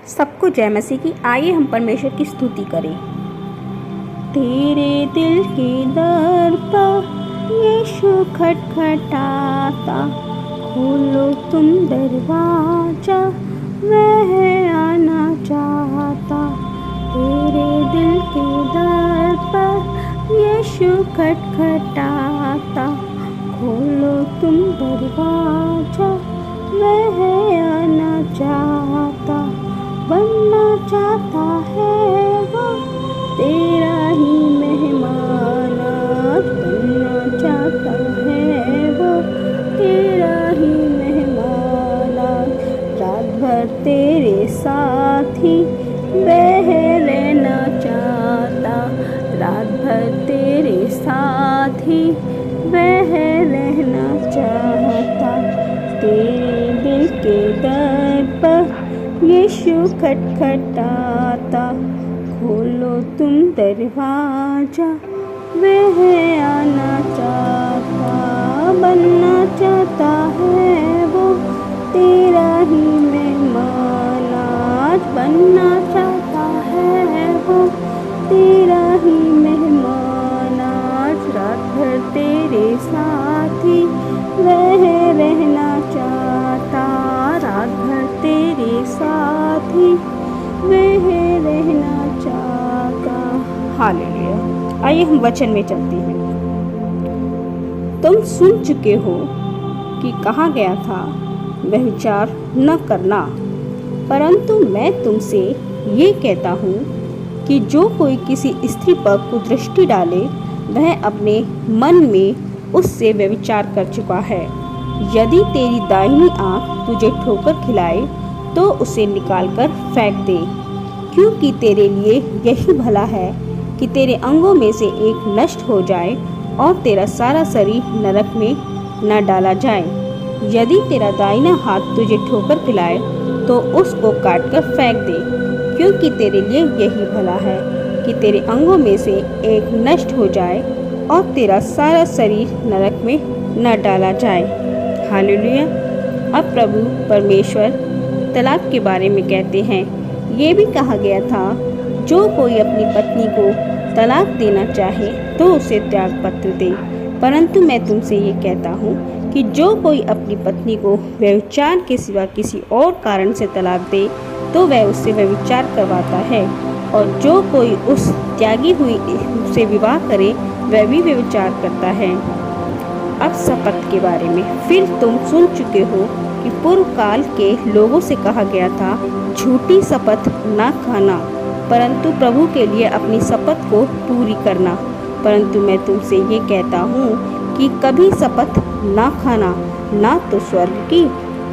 सबको जय मसीह की। आइए हम परमेश्वर की स्तुति करें। तेरे दिल के दर पर यीशु खटखटाता, खोलो तुम दरवाजा, वह आना चाहता। तेरे दिल के दर पर यीशु खटखटाता, खोलो तुम दरवाजा, वह आना चाहता। बनना चाहता है वो तेरा ही मेहमान, आज बनना चाहता है वो तेरा ही मेहमान। रात भर तेरे साथ ही वह रहना चाहता, रात भर तेरे साथ ही वह रहना चाहता। तेरे दिल के दर पर यीशु खटखटाता, खोलो तुम दरवाजा, वह आना चाहता। बनना चाहता है वो तेरा ही मेहमान, आज बनना चाहता है वो तेरा ही मेहमान। आज रात भर तेरे साथ ही वह रहना चाहता, रात भर तेरे साथ ही वह रहना चाहता। हालेलुया। आइए हम वचन में चलते हैं। तुम सुन चुके हो कि कहा गया था, व्यभिचार न करना, परंतु मैं तुमसे ये कहता हूँ कि जो कोई किसी स्त्री पर कुदृष्टि डाले, वह अपने मन में उससे व्यभिचार कर चुका है। यदि तेरी दाहिनी आँख तुझे ठोकर खिलाए, तो उसे निकालकर फेंक दे, क्योंकि तेरे लिए यही भला है कि तेरे अंगों में से एक नष्ट हो जाए और तेरा सारा शरीर नरक में न डाला जाए। यदि तेरा दाहिना हाथ तुझे ठोकर खिलाए, तो उसको काटकर फेंक दे, क्योंकि तेरे लिए यही भला है कि तेरे अंगों में से एक नष्ट हो जाए और तेरा सारा शरीर नरक में न डाला जाए। हालेलुया। अब प्रभु परमेश्वर तलाक के बारे में कहते हैं। ये भी कहा गया था, जो कोई अपनी पत्नी को तलाक देना चाहे तो उसे त्याग पत्र दे, परंतु मैं तुमसे ये कहता हूँ कि जो कोई अपनी पत्नी को व्यभिचार के सिवा किसी और कारण से तलाक दे, तो वह उससे व्यभिचार करवाता है, और जो कोई उस त्यागी हुई से विवाह करे, वह भी व्यभिचार करता है। अब शपथ के बारे में। फिर तुम सुन चुके हो कि पूर्व काल के लोगों से कहा गया था, झूठी शपथ ना खाना, परंतु प्रभु के लिए अपनी शपथ को पूरी करना। परंतु मैं तुमसे ये कहता हूँ कि कभी शपथ ना खाना, ना तो स्वर्ग की,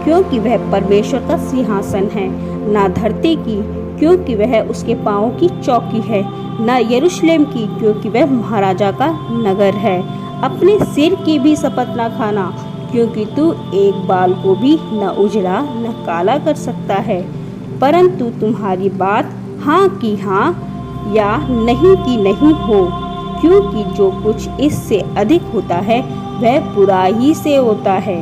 क्योंकि वह परमेश्वर का सिंहासन है, ना धरती की, क्योंकि वह उसके पाँवों की चौकी है, ना यरूशलेम की, क्योंकि वह महाराजा का नगर है। अपने सिर की भी शपथ ना खाना, क्योंकि तू एक बाल को भी न उजला न काला कर सकता है, परंतु तुम्हारी बात हाँ की हाँ या नहीं की नहीं हो, क्योंकि जो कुछ इससे अधिक होता है वह बुराई से होता है।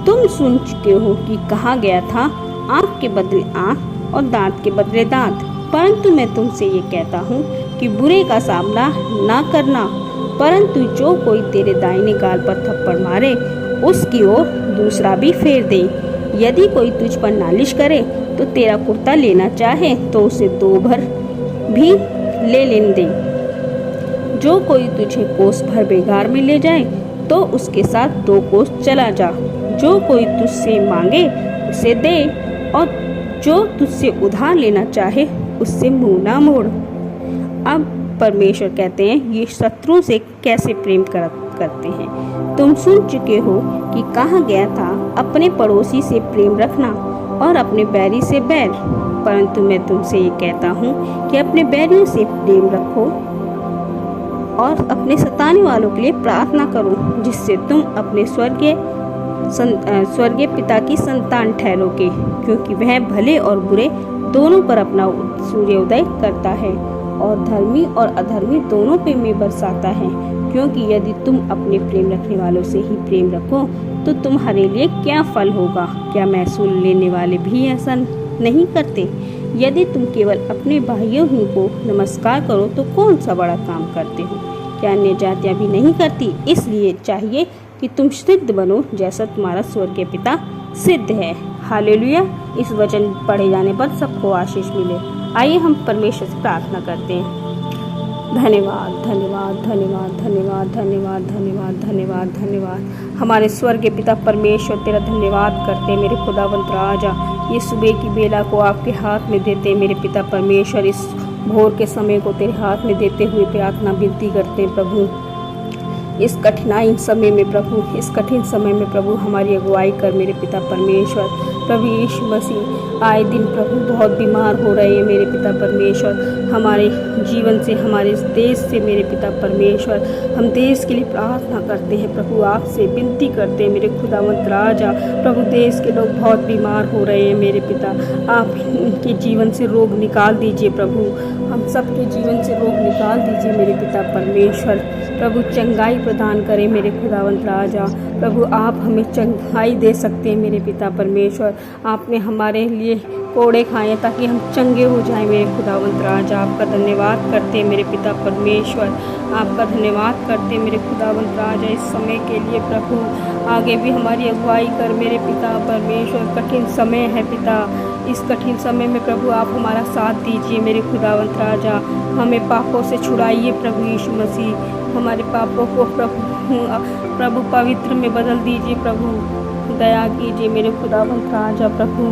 तुम सुन चुके हो कि कहा गया था, आँख के बदले आँख और दांत के बदले दांत, परंतु मैं तुमसे ये कहता हूँ कि बुरे का सामना ना करना, परंतु जो कोई तेरे दाहिने गाल पर थप्पड़ मारे, उसकी ओर दूसरा भी फेर दे। यदि कोई तुझ पर नालिश करे तो तेरा कुर्ता लेना चाहे तो उसे 2 भर भी ले लेने दे। जो कोई तुझे कोस भर बेगार में ले जाए, तो उसके साथ 2 कोस चला जा। जो कोई तुझसे मांगे उसे दे, और जो तुझसे उधार लेना चाहे उससे मुंह ना मोड़। अब परमेश्वर कहते हैं ये शत्रुओं से कैसे प्रेम करते हैं। तुम सुन चुके हो कि कहा गया था, अपने पड़ोसी से प्रेम रखना और अपने बैरी से बैर, परंतु मैं तुमसे ये कहता हूँ कि अपने बैरियों से प्रेम रखो और अपने सताने वालों के लिए प्रार्थना करो, जिससे तुम अपने स्वर्गीय पिता की संतान ठहरोगे, क्योंकि वह भले और बुरे दोनों पर अपना सूर्योदय करता है और धर्मी और अधर्मी दोनों पे में बरसाता है। क्योंकि यदि तुम अपने प्रेम रखने वालों से ही प्रेम रखो, तो तुम्हारे लिए क्या फल होगा? क्या महसूल लेने वाले भी ऐसा नहीं करते? यदि तुम केवल अपने भाइयों ही को नमस्कार करो तो कौन सा बड़ा काम करते हो? क्या अन्य जातियां भी नहीं करती? इसलिए चाहिए कि तुम सिद्ध बनो जैसा तुम्हारा स्वर्गीय पिता सिद्ध है। हालेलुया। इस वचन पढ़े जाने पर सबको आशीष मिले। आइए हम परमेश्वर से प्रार्थना करते हैं। धन्यवाद धन्यवाद धन्यवाद धन्यवाद धन्यवाद धन्यवाद धन्यवाद धन्यवाद। हमारे स्वर्गीय पिता परमेश्वर तेरा धन्यवाद करते हैं मेरे खुदावंत राजा। ये सुबह की बेला को आपके हाथ में देते हैं मेरे पिता परमेश्वर। इस भोर के समय को तेरे हाथ में देते हुए प्रार्थना विनती करते हैं प्रभु। इस कठिनाई समय में प्रभु, इस कठिन समय में प्रभु हमारी अगुवाई कर मेरे पिता परमेश्वर। प्रभु यीशु मसीह आए दिन प्रभु बहुत बीमार हो रहे हैं मेरे पिता परमेश्वर। हमारे जीवन से, हमारे इस देश से मेरे पिता परमेश्वर, हम देश के लिए प्रार्थना करते हैं प्रभु, आपसे विनती करते हैं मेरे खुदावंत राजा। प्रभु देश के लोग बहुत बीमार हो रहे हैं मेरे पिता, आप इनके जीवन से रोग निकाल दीजिए प्रभु, हम सबके जीवन से रोग निकाल दीजिए मेरे पिता परमेश्वर। प्रभु चंगाई प्रदान करें मेरे खुदावंत राजा। प्रभु आप हमें चंगाई दे सकते हैं मेरे पिता परमेश्वर। आपने हमारे लिए कोड़े खाए ताकि हम चंगे हो जाएं मेरे खुदावंत राजा। आपका धन्यवाद करते हैं मेरे पिता परमेश्वर, आपका धन्यवाद करते हैं मेरे खुदावंत राजा इस समय के लिए प्रभु। आगे भी हमारी अगुवाई कर मेरे पिता परमेश्वर। कठिन समय है पिता, इस कठिन समय में प्रभु आप हमारा साथ दीजिए मेरे खुदावंत राजा। हमें पापों से छुड़ाइए प्रभु यीशु मसीह, हमारे पापों को प्रभु पवित्र में बदल दीजिए प्रभु। दया कीजिए मेरे खुदावंत राजा। प्रभु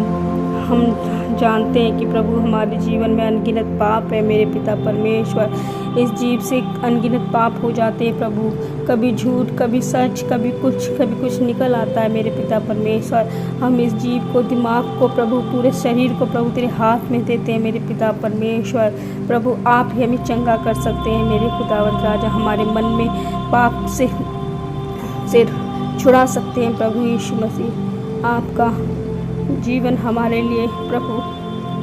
हम जानते हैं कि प्रभु हमारे जीवन में अनगिनत पाप है मेरे पिता परमेश्वर। इस जीव से अनगिनत पाप हो जाते हैं प्रभु, कभी झूठ, कभी सच, कभी कुछ निकल आता है मेरे पिता परमेश्वर। हम इस जीव को, दिमाग को प्रभु, पूरे शरीर को प्रभु तेरे हाथ में देते हैं मेरे पिता परमेश्वर। प्रभु आप ही हमें चंगा कर सकते हैं मेरे खुदावंत राजा। हमारे मन में पाप से छुड़ा सकते हैं प्रभु यीशु मसीह। आपका जीवन हमारे लिए प्रभु,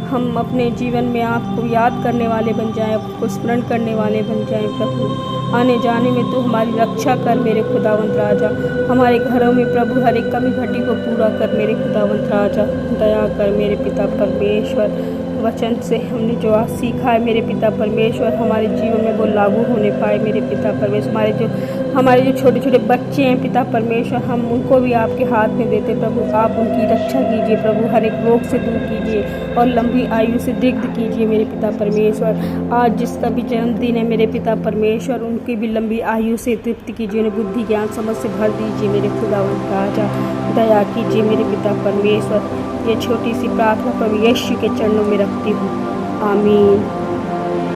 हम अपने जीवन में आपको याद करने वाले बन जाएं, आपको स्मरण करने वाले बन जाएं प्रभु। आने जाने में तो हमारी रक्षा कर मेरे खुदावंत राजा। हमारे घरों में प्रभु हर एक कमी घटी को पूरा कर मेरे खुदावंत राजा। दया कर मेरे पिता परमेश्वर। वचन से हमने जो आज सीखा है मेरे पिता परमेश्वर, हमारे जीवन में वो लागू होने पाए मेरे पिता परमेश्वर। हमारे जो छोटे छोटे बच्चे हैं पिता परमेश्वर, हम उनको भी आपके हाथ में देते प्रभु। आप उनकी रक्षा कीजिए प्रभु, हर एक रोग से दूर कीजिए और लंबी आयु से दीर्घ कीजिए मेरे पिता परमेश्वर। आज जिसका भी जन्मदिन है मेरे पिता परमेश्वर, उनकी भी लंबी आयु से तृप्ति कीजिए, उन्हें बुद्धि ज्ञान समझ से भर दीजिए मेरे खुदावंत राजा। दया कीजिए मेरे पिता परमेश्वर। ये छोटी सी प्रार्थना प्रभु यीशु के चरणों में रखती हूँ, आमीन।